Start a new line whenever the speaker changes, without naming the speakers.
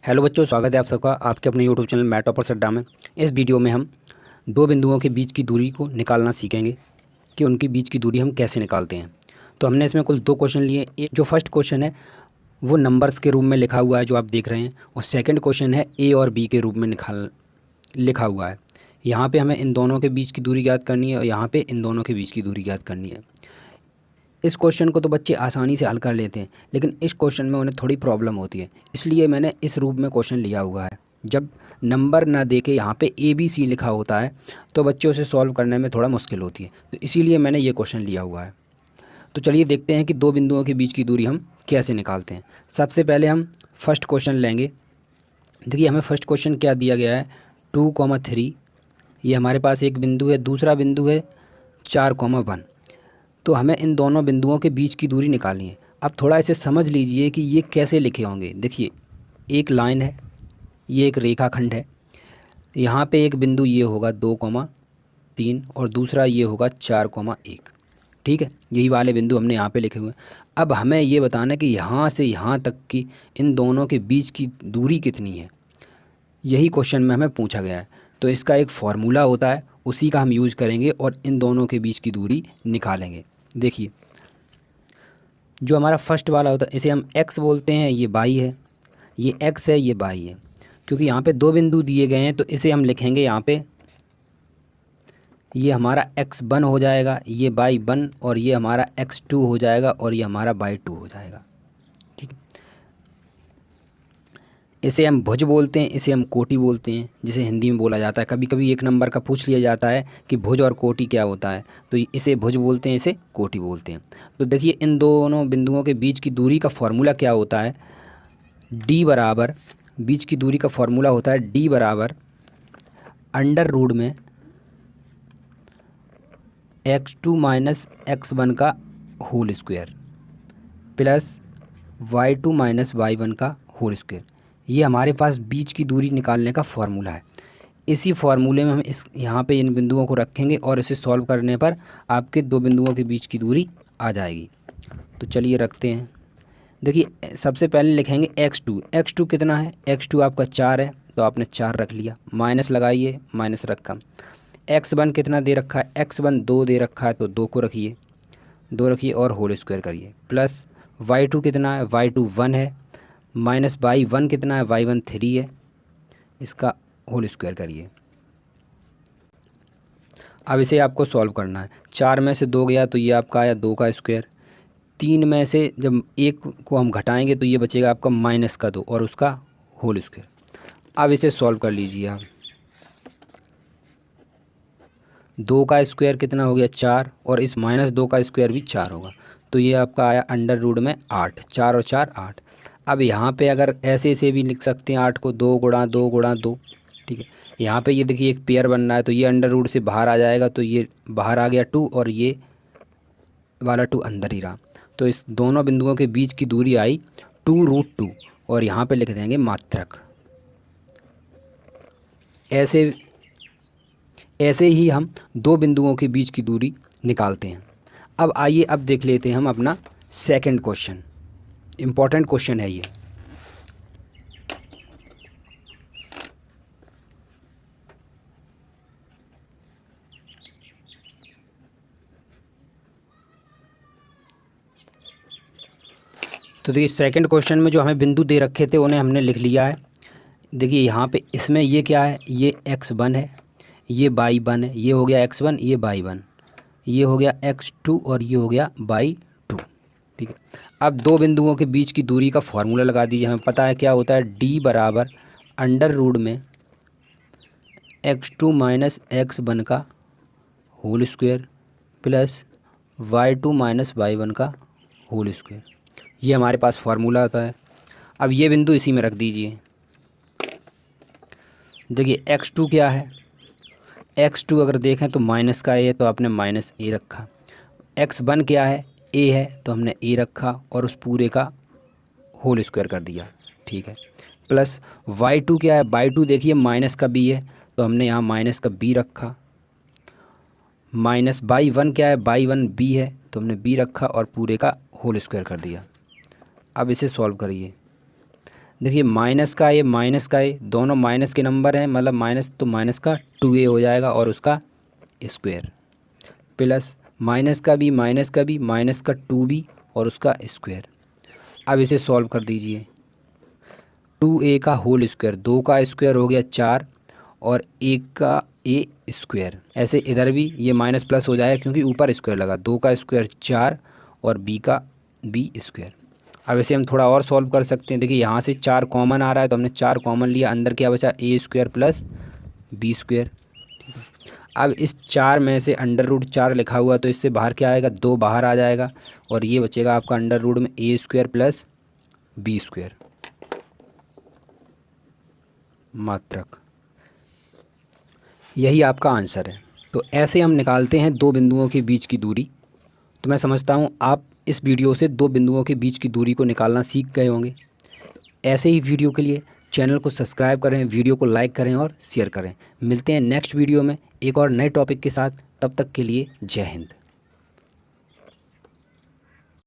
Hello बच्चों, स्वागत है आप सबका आपके अपने यूट्यूब चैनल मैथ टॉपर्स अड्डा में। इस वीडियो में हम दो बिंदुओं के बीच की दूरी को निकालना सीखेंगे कि उनके बीच की दूरी हम कैसे निकालते हैं। तो हमने इसमें कुल दो क्वेश्चन लिए। जो फर्स्ट क्वेश्चन है वो नंबर्स के रूप में लिखा हुआ है जो आप देख रहे हैं, और सेकंड क्वेश्चन है ए और बी के रूप में लिखा हुआ है। यहाँ पे हमें इन दोनों के बीच की दूरी ज्ञात करनी है और यहाँ पे इन दोनों के बीच की दूरी ज्ञात करनी है। इस क्वेश्चन को तो बच्चे आसानी से हल कर लेते हैं, लेकिन इस क्वेश्चन में उन्हें थोड़ी प्रॉब्लम होती है, इसलिए मैंने इस रूप में क्वेश्चन लिया हुआ है। जब नंबर ना दे के यहाँ पे ए बी सी लिखा होता है तो बच्चों से सॉल्व करने में थोड़ा मुश्किल होती है, तो इसीलिए मैंने ये क्वेश्चन लिया हुआ है। तो चलिए देखते हैं कि दो बिंदुओं के बीच की दूरी हम कैसे निकालते हैं। सबसे पहले हम फर्स्ट क्वेश्चन लेंगे। देखिए हमें फर्स्ट क्वेश्चन क्या दिया गया है, 2,3। ये हमारे पास एक बिंदु है, दूसरा बिंदु है 4,1। तो हमें इन दोनों बिंदुओं के बीच की दूरी निकालनी है। अब थोड़ा इसे समझ लीजिए कि ये कैसे लिखे होंगे। देखिए एक लाइन है, ये एक रेखाखंड है, यहाँ पे एक बिंदु ये होगा 2,3 और दूसरा ये होगा 4,1। ठीक है, यही वाले बिंदु हमने यहाँ पे लिखे हुए हैं। अब हमें ये बताना है कि यहाँ से यहाँ तक की इन दोनों के बीच की दूरी कितनी है, यही क्वेश्चन में हमें पूछा गया है। तो इसका एक फार्मूला होता है, उसी का हम यूज़ करेंगे और इन दोनों के बीच की दूरी निकालेंगे। देखिए जो हमारा फर्स्ट वाला होता है इसे हम x बोलते हैं, ये y है, ये x है, ये y है। क्योंकि यहाँ पे दो बिंदु दिए गए हैं तो इसे हम लिखेंगे यहाँ पे, ये हमारा x1 हो जाएगा, ये y1, और ये हमारा x2 हो जाएगा और ये हमारा y2 हो जाएगा। ठीक है, इसे हम भुज बोलते हैं, इसे हम कोटि बोलते हैं, जिसे हिंदी में बोला जाता है। कभी कभी एक नंबर का पूछ लिया जाता है कि भुज और कोटि क्या होता है, तो इसे भुज बोलते हैं, इसे कोटि बोलते हैं। तो देखिए इन दोनों बिंदुओं के बीच की दूरी का फार्मूला क्या होता है, d बराबर, बीच की दूरी का फार्मूला होता है d बराबर अंडर रूट में x2 माइनस x1 का whole square plus y2 minus y1 का होल स्क्वायर। ये हमारे पास बीच की दूरी निकालने का फार्मूला है। इसी फार्मूले में हम इस यहाँ पे इन बिंदुओं को रखेंगे और इसे सॉल्व करने पर आपके दो बिंदुओं के बीच की दूरी आ जाएगी। तो चलिए रखते हैं। देखिए सबसे पहले लिखेंगे x2 कितना है, x2 आपका 4 है तो आपने 4 रख लिया, माइनस लगाइए, माइनस रखा। x1 कितना दे रखा है, x1 2 दे रखा है तो 2 को रखिए, 2 रखिए और होल स्क्वायर करिए, प्लस y2 कितना है, y2 1 है, माइनस y1 कितना है, y1 3 है, इसका होल स्क्वायर करिए। अब इसे आपको सॉल्व करना है। 4 में से 2 गया तो ये आपका आया 2 का स्क्वायर। 3 में से जब 1 को हम घटाएंगे तो ये बचेगा आपका माइनस का 2 और उसका होल स्क्वायर। अब इसे सॉल्व कर लीजिए आप। 2 का स्क्वायर कितना हो गया 4, और इस माइनस 2 का स्क्वायर भी 4 होगा, तो ये आपका आया अंडर रूट में 8। 4 और 4 8। अब यहाँ पे अगर ऐसे से भी लिख सकते हैं 8 को, 2 गुणा 2 गुणा 2। ठीक है, यहाँ पे ये देखिए एक पेयर बन रहा है तो ये अंडर रूट से बाहर आ जाएगा, तो ये बाहर आ गया 2 और ये वाला 2 अंदर ही रहा। तो इस दोनों बिंदुओं के बीच की दूरी आई 2√2, और यहाँ पे लिख देंगे मात्रक। ऐसे ऐसे ही हम दो बिंदुओं के बीच की दूरी निकालते हैं। अब आइए अब देख लेते हैं हम अपना सेकंड क्वेश्चन। इम्पॉर्टेंट क्वेश्चन है ये। तो देखिए सेकंड क्वेश्चन में जो हमें बिंदु दे रखे थे उन्हें हमने लिख लिया है। देखिए यहाँ पे इसमें ये क्या है, ये x1 है, ये y1 है, ये हो गया x1, ये y1, ये हो गया x2 और ये हो गया y2। ठीक है, अब दो बिंदुओं के बीच की दूरी का फार्मूला लगा दीजिए। हमें पता है क्या होता है, d बराबर अंडर रूट में x2 माइनस x1 का whole square plus y2 minus y1 का होल स्क्वायर। ये हमारे पास फार्मूला आता है। अब ये बिंदु इसी में रख दीजिए। देखिए x2 क्या है, x2 अगर देखें तो माइनस का a है तो आपने माइनस a रखा। x1 क्या है, a है तो हमने a रखा और उस पूरे का होल स्क्वायर कर दिया। ठीक है, प्लस y2 क्या है, y2 देखिए माइनस का b है तो हमने यहाँ माइनस का b रखा। माइनस y1 क्या है, y1 b है तो हमने b रखा और पूरे का होल स्क्वायर कर दिया। अब इसे सॉल्व करिए। देखिए माइनस का ये दोनों माइनस के नंबर हैं, मतलब माइनस तो माइनस का 2a हो जाएगा और उसका स्क्वायर, प्लस माइनस का भी माइनस का 2b और उसका स्क्वायर। अब इसे सॉल्व कर दीजिए। 2a का होल स्क्वायर, 2 का स्क्वायर हो गया 4 और 1 का a स्क्वायर। ऐसे इधर भी ये माइनस प्लस हो जाएगा क्योंकि ऊपर स्क्वायर लगा। 2 का स्क्वायर 4 और b का b स्क्वायर। अब इसे हम थोड़ा और सॉल्व कर सकते हैं। देखिए यहाँ से 4 कॉमन आ रहा है तो हमने 4 कॉमन लिया, अंदर क्या बचा a square plus b square. अब इस 4 में से √4 लिखा हुआ तो इससे बाहर क्या आएगा, 2 बाहर आ जाएगा और ये बचेगा आपका अंडर रूट में a square plus b square मात्रक। यही आपका आंसर है। तो ऐसे हम निकालते हैं दो बिंदुओं के बीच की दूरी। तो मैं समझता हूँ आप इस वीडियो से दो बिंदुओं के बीच की दूरी को निकालना सीख गए होंगे। ऐसे ही वीडियो के लिए चैनल को सब्सक्राइब करें, वीडियो को लाइक करें और शेयर करें। मिलते हैं नेक्स्ट वीडियो में एक और नए टॉपिक के साथ। तब तक के लिए जय हिंद।